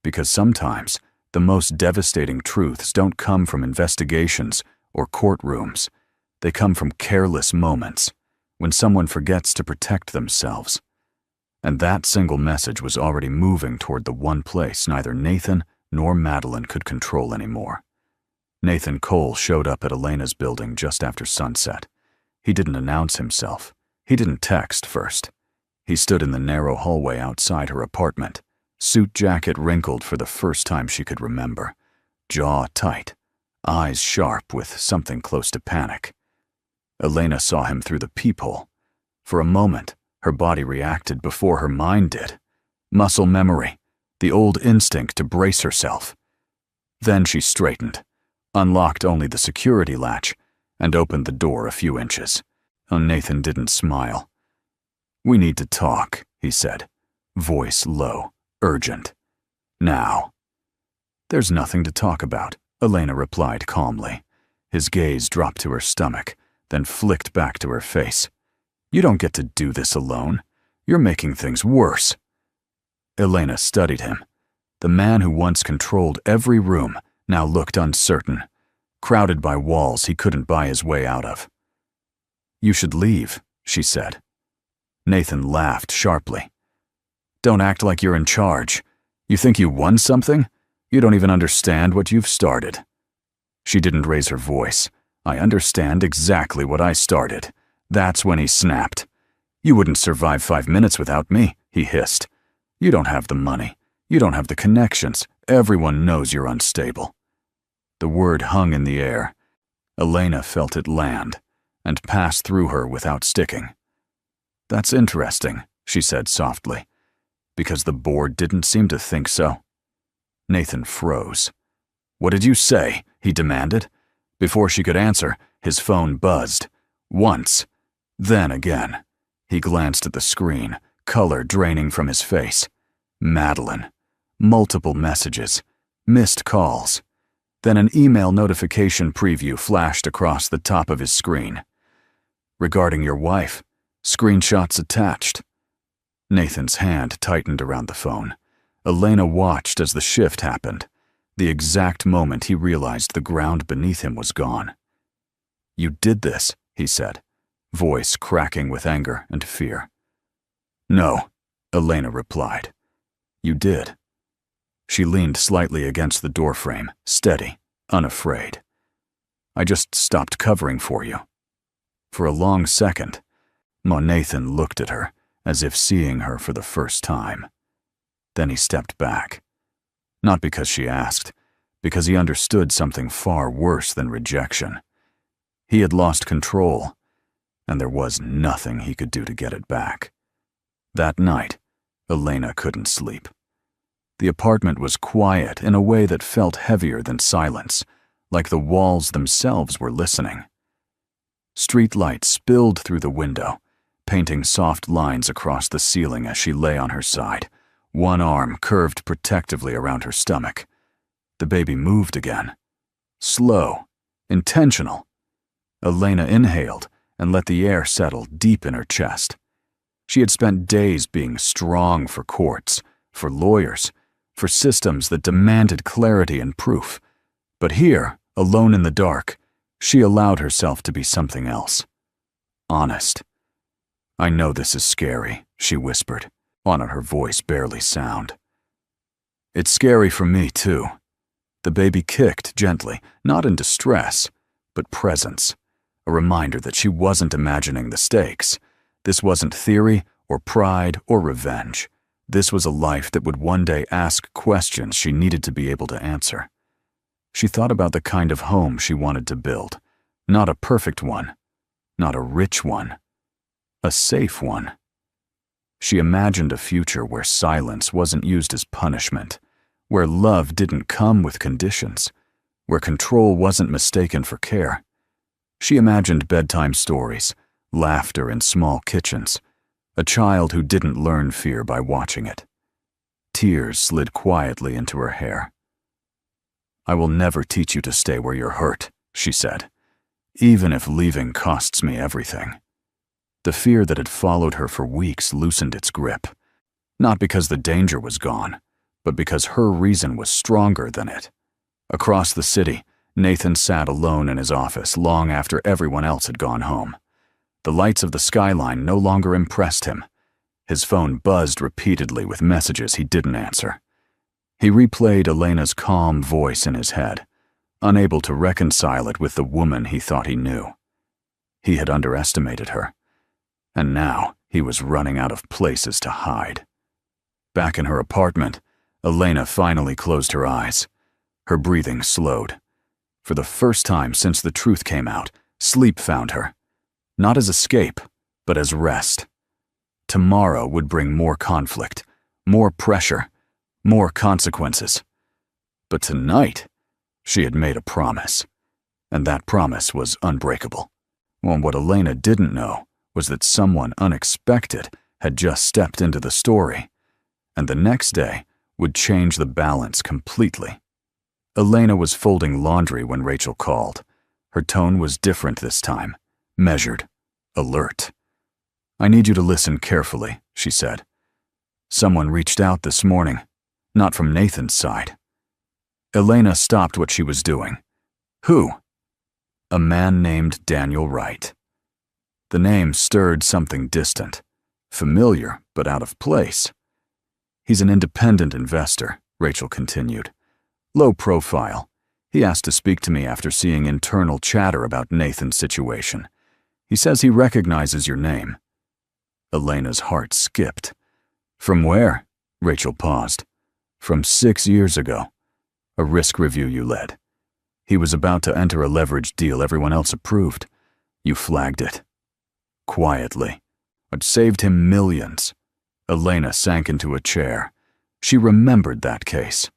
A: Because sometimes the most devastating truths don't come from investigations or courtrooms. They come from careless moments, when someone forgets to protect themselves. And that single message was already moving toward the one place neither Nathan nor Madeline could control anymore. Nathan Cole showed up at Elena's building just after sunset. He didn't announce himself. He didn't text first. He stood in the narrow hallway outside her apartment, suit jacket wrinkled for the first time she could remember, jaw tight, eyes sharp with something close to panic. Elena saw him through the peephole. For a moment, her body reacted before her mind did. Muscle memory, the old instinct to brace herself. Then she straightened, unlocked only the security latch, and opened the door a few inches. Nathan didn't smile. "We need to talk," he said, voice low, urgent. "Now." "There's nothing to talk about," Elena replied calmly. His gaze dropped to her stomach, then flicked back to her face. "You don't get to do this alone. You're making things worse." Elena studied him. The man who once controlled every room now looked uncertain, crowded by walls he couldn't buy his way out of. "You should leave," she said. Nathan laughed sharply. "Don't act like you're in charge. You think you won something? You don't even understand what you've started." She didn't raise her voice. "I understand exactly what I started." That's when he snapped. "You wouldn't survive 5 minutes without me," he hissed. "You don't have the money. You don't have the connections. Everyone knows you're unstable." The word hung in the air. Elena felt it land and pass through her without sticking. "That's interesting," she said softly, "because the board didn't seem to think so." Nathan froze. "What did you say?" he demanded. Before she could answer, his phone buzzed. Once, then again. He glanced at the screen, color draining from his face. Madeline. Multiple messages. Missed calls. Then an email notification preview flashed across the top of his screen. "Regarding your wife. Screenshots attached." Nathan's hand tightened around the phone. Elena watched as the shift happened, the exact moment he realized the ground beneath him was gone. "You did this," he said, voice cracking with anger and fear. "No," Elena replied. "You did." She leaned slightly against the doorframe, steady, unafraid. "I just stopped covering for you." For a long second, Nathan looked at her, as if seeing her for the first time. Then he stepped back. Not because she asked, because he understood something far worse than rejection. He had lost control, and there was nothing he could do to get it back. That night, Elena couldn't sleep. The apartment was quiet in a way that felt heavier than silence, like the walls themselves were listening. Streetlight spilled through the window, painting soft lines across the ceiling as she lay on her side, one arm curved protectively around her stomach. The baby moved again. Slow, intentional. Elena inhaled and let the air settle deep in her chest. She had spent days being strong for courts, for lawyers, for systems that demanded clarity and proof. But here, alone in the dark, she allowed herself to be something else. Honest. "I know this is scary," she whispered, on her voice barely sound. "It's scary for me, too." The baby kicked gently, not in distress, but presence, a reminder that she wasn't imagining the stakes. This wasn't theory or pride or revenge. This was a life that would one day ask questions she needed to be able to answer. She thought about the kind of home she wanted to build. Not a perfect one, not a rich one, a safe one. She imagined a future where silence wasn't used as punishment, where love didn't come with conditions, where control wasn't mistaken for care. She imagined bedtime stories, laughter in small kitchens, a child who didn't learn fear by watching it. Tears slid quietly into her hair. "I will never teach you to stay where you're hurt," she said, "even if leaving costs me everything." The fear that had followed her for weeks loosened its grip, not because the danger was gone, but because her reason was stronger than it. Across the city, Nathan sat alone in his office long after everyone else had gone home. The lights of the skyline no longer impressed him. His phone buzzed repeatedly with messages he didn't answer. He replayed Elena's calm voice in his head, unable to reconcile it with the woman he thought he knew. He had underestimated her, and now he was running out of places to hide. Back in her apartment, Elena finally closed her eyes. Her breathing slowed. For the first time since the truth came out, sleep found her. Not as escape, but as rest. Tomorrow would bring more conflict, more pressure, more consequences. But tonight, she had made a promise, and that promise was unbreakable. Well, what Elena didn't know was that someone unexpected had just stepped into the story, and the next day would change the balance completely. Elena was folding laundry when Rachel called. Her tone was different this time, measured, alert. "I need you to listen carefully," she said. "Someone reached out this morning, not from Nathan's side." Elena stopped what she was doing. "Who?" "A man named Daniel Wright." The name stirred something distant, familiar but out of place. "He's an independent investor," Rachel continued. "Low profile. He asked to speak to me after seeing internal chatter about Nathan's situation. He says he recognizes your name." Elena's heart skipped. "From where?" Rachel paused. "From 6 years ago. A risk review you led. He was about to enter a leveraged deal everyone else approved. You flagged it. Quietly. It saved him millions." Elena sank into a chair. She remembered that case.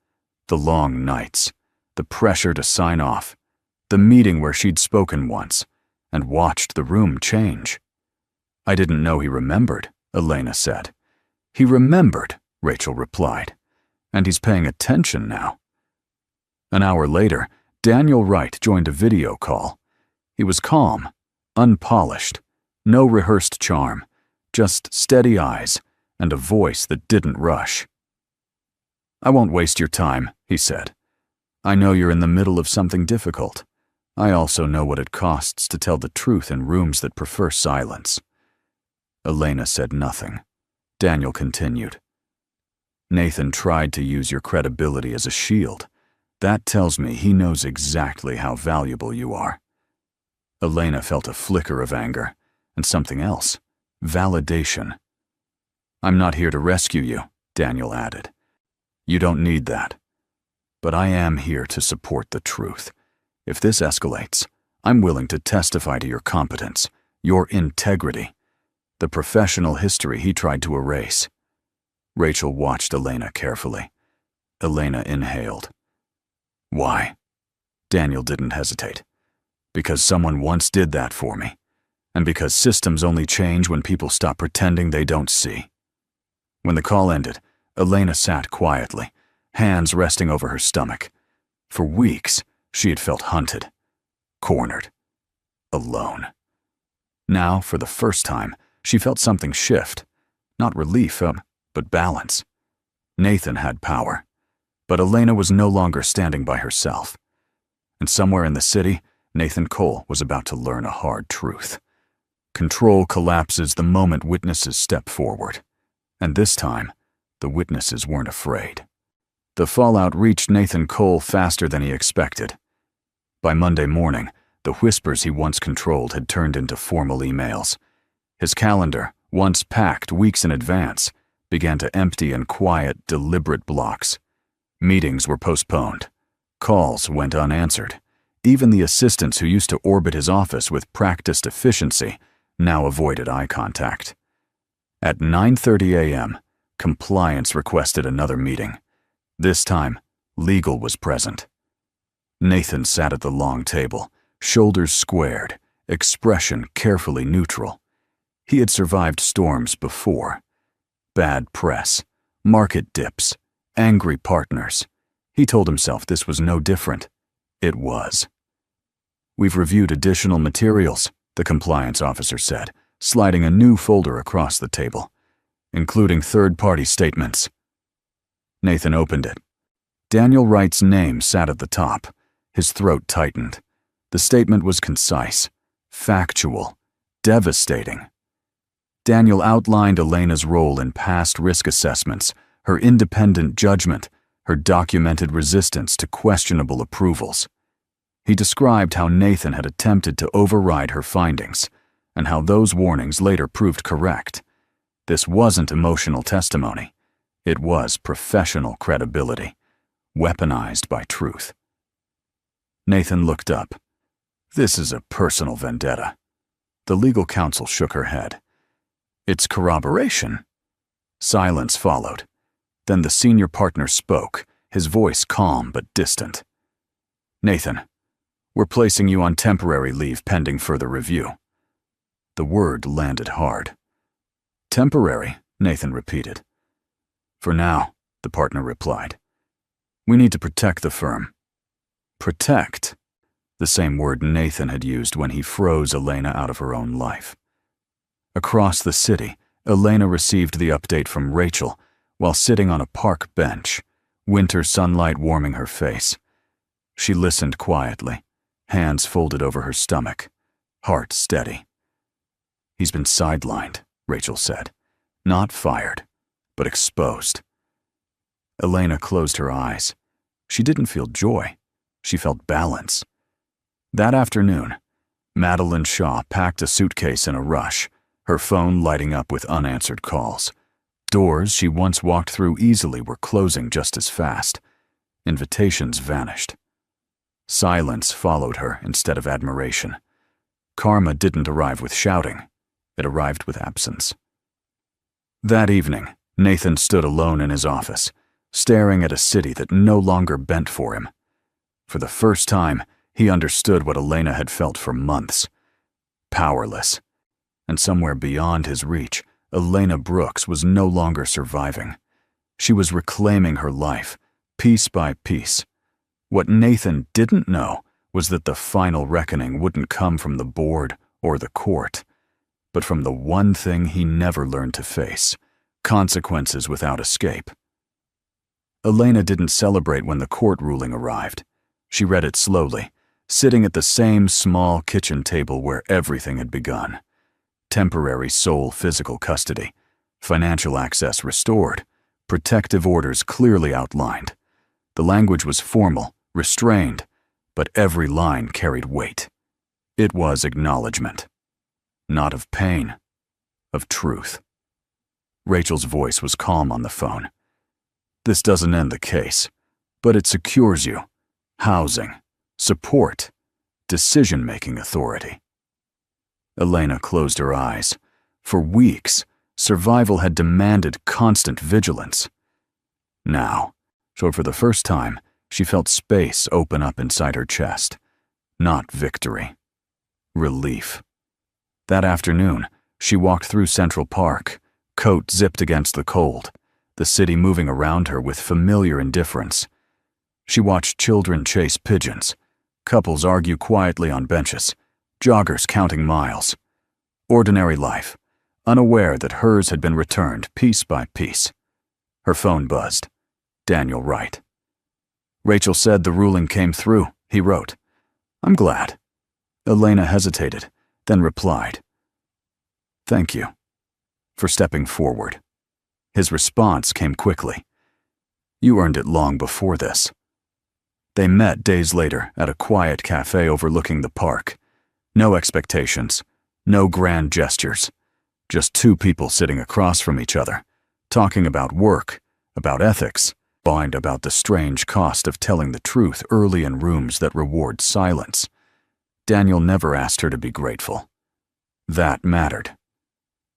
A: The long nights, the pressure to sign off, the meeting where she'd spoken once, and watched the room change. "I didn't know he remembered," Elena said. "He remembered," Rachel replied. "And he's paying attention now." An hour later, Daniel Wright joined a video call. He was calm, unpolished, no rehearsed charm, just steady eyes and a voice that didn't rush. "I won't waste your time," he said. "I know you're in the middle of something difficult. I also know what it costs to tell the truth in rooms that prefer silence." Elena said nothing. Daniel continued. "Nathan tried to use your credibility as a shield. That tells me he knows exactly how valuable you are." Elena felt a flicker of anger, and something else, validation. "I'm not here to rescue you," Daniel added. "You don't need that. But I am here to support the truth. If this escalates, I'm willing to testify to your competence, your integrity, the professional history he tried to erase." Rachel watched Elena carefully. Elena inhaled. "Why?" Daniel didn't hesitate. "Because someone once did that for me, and because systems only change when people stop pretending they don't see." When the call ended, Elena sat quietly, hands resting over her stomach. For weeks, she had felt hunted, cornered, alone. Now, for the first time, she felt something shift. Not relief, but balance. Nathan had power, but Elena was no longer standing by herself. And somewhere in the city, Nathan Cole was about to learn a hard truth. Control collapses the moment witnesses step forward. And this time, the witnesses weren't afraid. The fallout reached Nathan Cole faster than he expected. By Monday morning, the whispers he once controlled had turned into formal emails. His calendar, once packed weeks in advance, began to empty in quiet, deliberate blocks. Meetings were postponed. Calls went unanswered. Even the assistants who used to orbit his office with practiced efficiency now avoided eye contact. At 9:30 a.m., compliance requested another meeting. This time, legal was present. Nathan sat at the long table, shoulders squared, expression carefully neutral. He had survived storms before. Bad press, market dips, angry partners. He told himself this was no different. It was. "We've reviewed additional materials," the compliance officer said, sliding a new folder across the table, "including third-party statements." Nathan opened it. Daniel Wright's name sat at the top. His throat tightened. The statement was concise, factual, devastating. Daniel outlined Elena's role in past risk assessments, her independent judgment, her documented resistance to questionable approvals. He described how Nathan had attempted to override her findings, and how those warnings later proved correct. This wasn't emotional testimony. It was professional credibility, weaponized by truth. Nathan looked up. This is a personal vendetta. The legal counsel shook her head. It's corroboration. Silence followed. Then the senior partner spoke, his voice calm but distant. Nathan, we're placing you on temporary leave pending further review. The word landed hard. Temporary, Nathan repeated. For now, the partner replied. We need to protect the firm. Protect, the same word Nathan had used when he froze Elena out of her own life. Across the city, Elena received the update from Rachel while sitting on a park bench, winter sunlight warming her face. She listened quietly, hands folded over her stomach, heart steady. He's been sidelined, Rachel said. Not fired, but exposed. Elena closed her eyes. She didn't feel joy. She felt balance. That afternoon, Madeline Shaw packed a suitcase in a rush, her phone lighting up with unanswered calls. Doors she once walked through easily were closing just as fast. Invitations vanished. Silence followed her instead of admiration. Karma didn't arrive with shouting. It arrived with absence. That evening, Nathan stood alone in his office, staring at a city that no longer bent for him. For the first time, he understood what Elena had felt for months. Powerless. And somewhere beyond his reach, Elena Brooks was no longer surviving. She was reclaiming her life, piece by piece. What Nathan didn't know was that the final reckoning wouldn't come from the board or the court, but from the one thing he never learned to face: consequences without escape. Elena didn't celebrate when the court ruling arrived. She read it slowly, sitting at the same small kitchen table where everything had begun. Temporary sole physical custody, financial access restored, protective orders clearly outlined. The language was formal, restrained, but every line carried weight. It was acknowledgement. Not of pain, of truth. Rachel's voice was calm on the phone. This doesn't end the case, but it secures you. Housing, support, decision-making authority. Elena closed her eyes. For weeks, survival had demanded constant vigilance. Now, so for the first time, she felt space open up inside her chest. Not victory. Relief. That afternoon, she walked through Central Park, coat zipped against the cold, the city moving around her with familiar indifference. She watched children chase pigeons, couples argue quietly on benches, joggers counting miles. Ordinary life, unaware that hers had been returned piece by piece. Her phone buzzed. Daniel Wright. Rachel said the ruling came through, he wrote. I'm glad. Elena hesitated, then replied. Thank you for stepping forward. His response came quickly. You earned it long before this. They met days later at a quiet cafe overlooking the park. No expectations, no grand gestures. Just two people sitting across from each other, talking about work, about ethics, and about the strange cost of telling the truth early in rooms that reward silence. Daniel never asked her to be grateful. That mattered.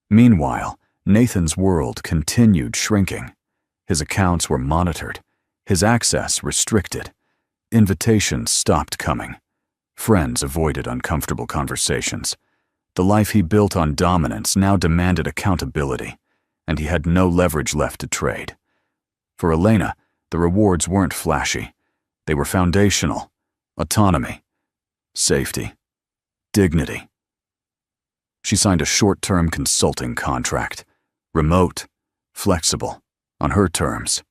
A: Meanwhile, Nathan's world continued shrinking. His accounts were monitored, his access restricted. Invitations stopped coming. Friends avoided uncomfortable conversations. The life he built on dominance now demanded accountability, and he had no leverage left to trade. For Elena, the rewards weren't flashy. They were foundational: autonomy, safety, dignity. She signed a short-term consulting contract, remote, flexible, on her terms.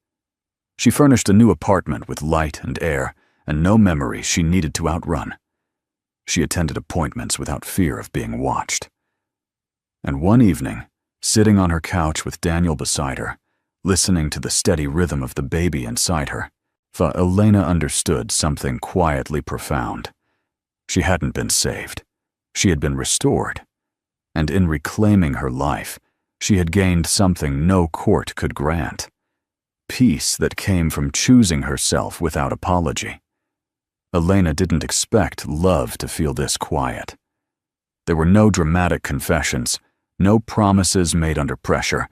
A: She furnished a new apartment with light and air, and no memories she needed to outrun. She attended appointments without fear of being watched. And one evening, sitting on her couch with Daniel beside her, listening to the steady rhythm of the baby inside her, Elena understood something quietly profound. She hadn't been saved. She had been restored. And in reclaiming her life, she had gained something no court could grant. Peace that came from choosing herself without apology. Elena didn't expect love to feel this quiet. There were no dramatic confessions, no promises made under pressure,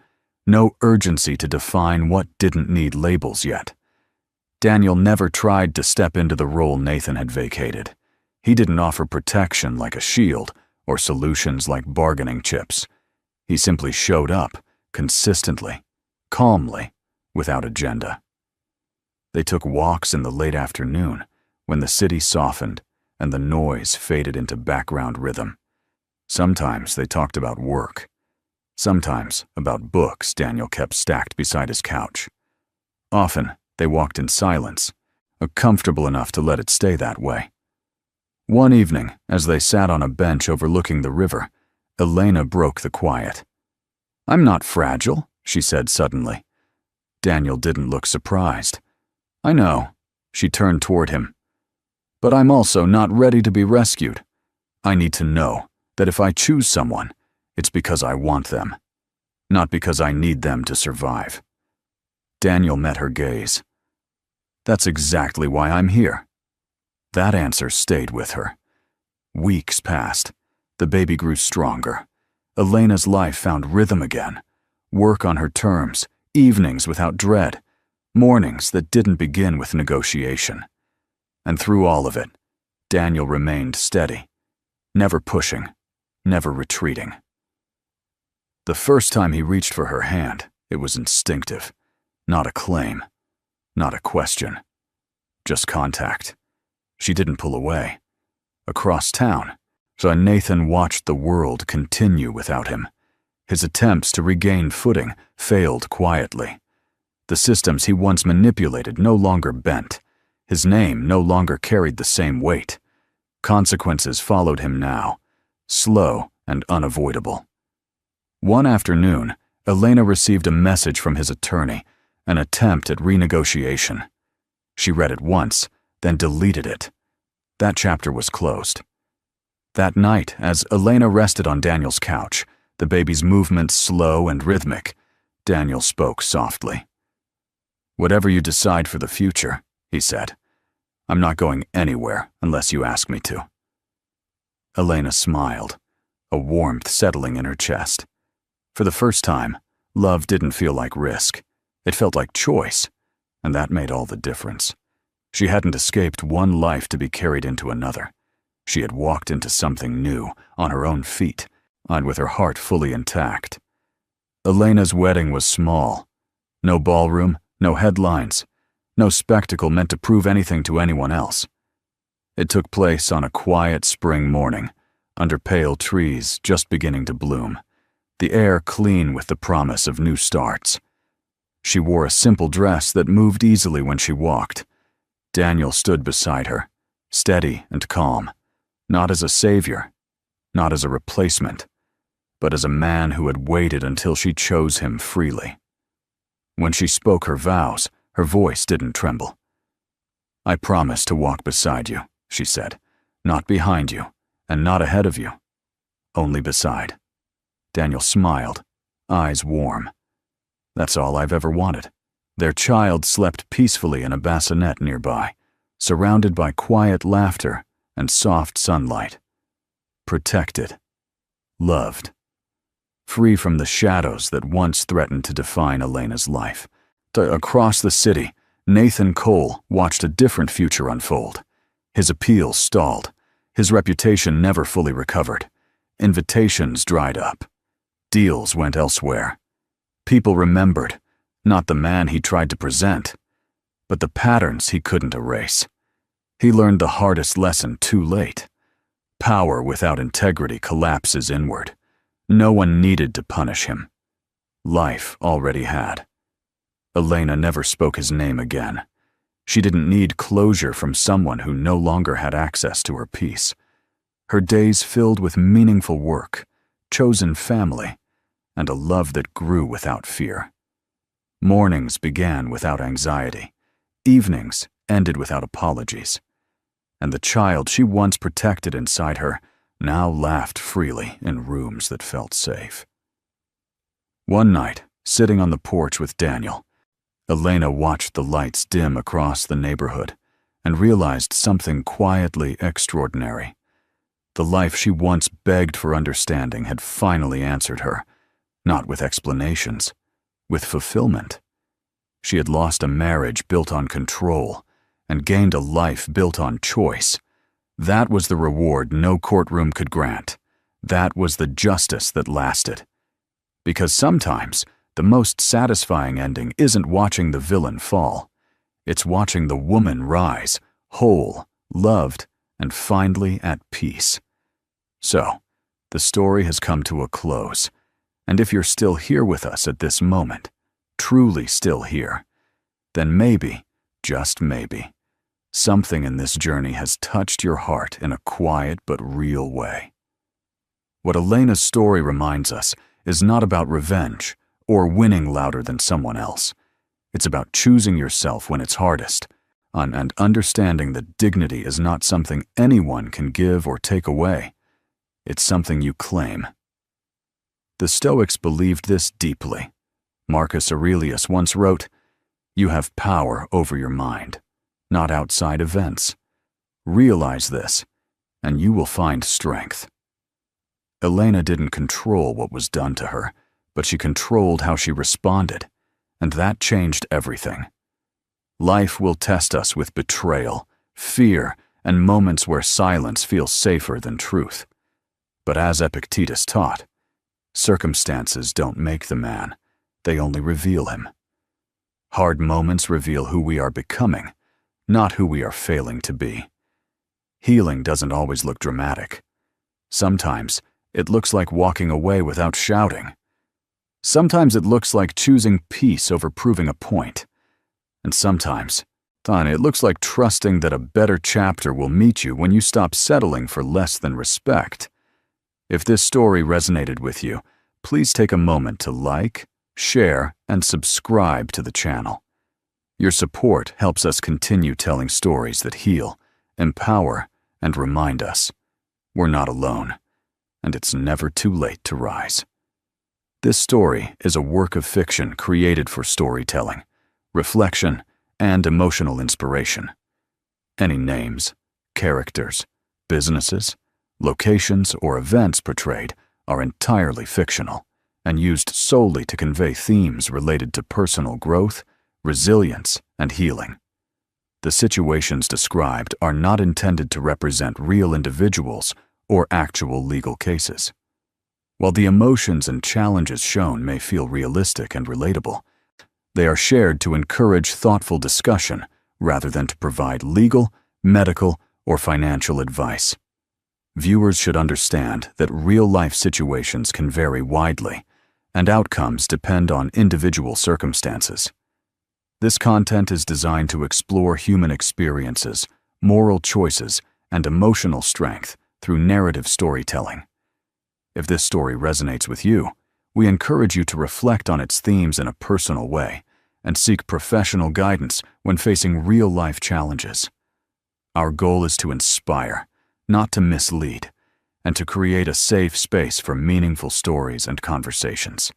A: no urgency to define what didn't need labels yet. Daniel never tried to step into the role Nathan had vacated. He didn't offer protection like a shield or solutions like bargaining chips. He simply showed up, consistently, calmly, without agenda. They took walks in the late afternoon, when the city softened and the noise faded into background rhythm. Sometimes they talked about work. Sometimes about books Daniel kept stacked beside his couch. Often they walked in silence, comfortable enough to let it stay that way. One evening, as they sat on a bench overlooking the river, Elena broke the quiet. "I'm not fragile," she said suddenly. Daniel didn't look surprised. "I know." She turned toward him. "But I'm also not ready to be rescued. I need to know that if I choose someone, it's because I want them, not because I need them to survive." Daniel met her gaze. "That's exactly why I'm here." That answer stayed with her. Weeks passed. The baby grew stronger. Elena's life found rhythm again. Work on her terms, evenings without dread, mornings that didn't begin with negotiation. And through all of it, Daniel remained steady, never pushing, never retreating. The first time he reached for her hand, it was instinctive. Not a claim, not a question. Just contact. She didn't pull away. Across town, Nathan watched the world continue without him. His attempts to regain footing failed quietly. The systems he once manipulated no longer bent. His name no longer carried the same weight. Consequences followed him now, slow and unavoidable. One afternoon, Elena received a message from his attorney, an attempt at renegotiation. She read it once, then deleted it. That chapter was closed. That night, as Elena rested on Daniel's couch, the baby's movements slow and rhythmic, Daniel spoke softly. "Whatever you decide for the future," he said, "I'm not going anywhere unless you ask me to." Elena smiled, a warmth settling in her chest. For the first time, love didn't feel like risk. It felt like choice, and that made all the difference. She hadn't escaped one life to be carried into another. She had walked into something new, on her own feet, and with her heart fully intact. Elena's wedding was small. No ballroom, no headlines, no spectacle meant to prove anything to anyone else. It took place on a quiet spring morning, under pale trees just beginning to bloom, the air clean with the promise of new starts. She wore a simple dress that moved easily when she walked. Daniel stood beside her, steady and calm, not as a savior, not as a replacement, but as a man who had waited until she chose him freely. When she spoke her vows, her voice didn't tremble. "I promise to walk beside you," she said, "not behind you, and not ahead of you, only beside." Daniel smiled, eyes warm. "That's all I've ever wanted." Their child slept peacefully in a bassinet nearby, surrounded by quiet laughter and soft sunlight. Protected. Loved. Free from the shadows that once threatened to define Elena's life. Across the city, Nathan Cole watched a different future unfold. His appeal stalled. His reputation never fully recovered. Invitations dried up. Deals went elsewhere. People remembered, not the man he tried to present, but the patterns he couldn't erase. He learned the hardest lesson too late. Power without integrity collapses inward. No one needed to punish him. Life already had. Elena never spoke his name again. She didn't need closure from someone who no longer had access to her peace. Her days filled with meaningful work, chosen family, and a love that grew without fear. Mornings began without anxiety. Evenings ended without apologies. And the child she once protected inside her now laughed freely in rooms that felt safe. One night, sitting on the porch with Daniel, Elena watched the lights dim across the neighborhood and realized something quietly extraordinary. The life she once begged for understanding had finally answered her, not with explanations, with fulfillment. She had lost a marriage built on control and gained a life built on choice. That was the reward no courtroom could grant. That was the justice that lasted. Because sometimes, the most satisfying ending isn't watching the villain fall. It's watching the woman rise, whole, loved, and finally at peace. So, the story has come to a close. And if you're still here with us at this moment, truly still here, then maybe, just maybe, something in this journey has touched your heart in a quiet but real way. What Elena's story reminds us is not about revenge or winning louder than someone else. It's about choosing yourself when it's hardest, and understanding that dignity is not something anyone can give or take away. It's something you claim. The Stoics believed this deeply. Marcus Aurelius once wrote, "You have power over your mind, not outside events. Realize this, and you will find strength." Elena didn't control what was done to her, but she controlled how she responded, and that changed everything. Life will test us with betrayal, fear, and moments where silence feels safer than truth. But as Epictetus taught, circumstances don't make the man, they only reveal him. Hard moments reveal who we are becoming, not who we are failing to be. Healing doesn't always look dramatic. Sometimes it looks like walking away without shouting. Sometimes it looks like choosing peace over proving a point. And sometimes, it looks like trusting that a better chapter will meet you when you stop settling for less than respect. If this story resonated with you, please take a moment to like, share, and subscribe to the channel. Your support helps us continue telling stories that heal, empower, and remind us we're not alone, and it's never too late to rise. This story is a work of fiction created for storytelling, reflection, and emotional inspiration. Any names, characters, businesses, locations, or events portrayed are entirely fictional and used solely to convey themes related to personal growth, resilience, and healing. The situations described are not intended to represent real individuals or actual legal cases. While the emotions and challenges shown may feel realistic and relatable, they are shared to encourage thoughtful discussion rather than to provide legal, medical, or financial advice. Viewers should understand that real-life situations can vary widely, and outcomes depend on individual circumstances. This content is designed to explore human experiences, moral choices, and emotional strength through narrative storytelling. If this story resonates with you, we encourage you to reflect on its themes in a personal way and seek professional guidance when facing real-life challenges. Our goal is to inspire, not to mislead, and to create a safe space for meaningful stories and conversations.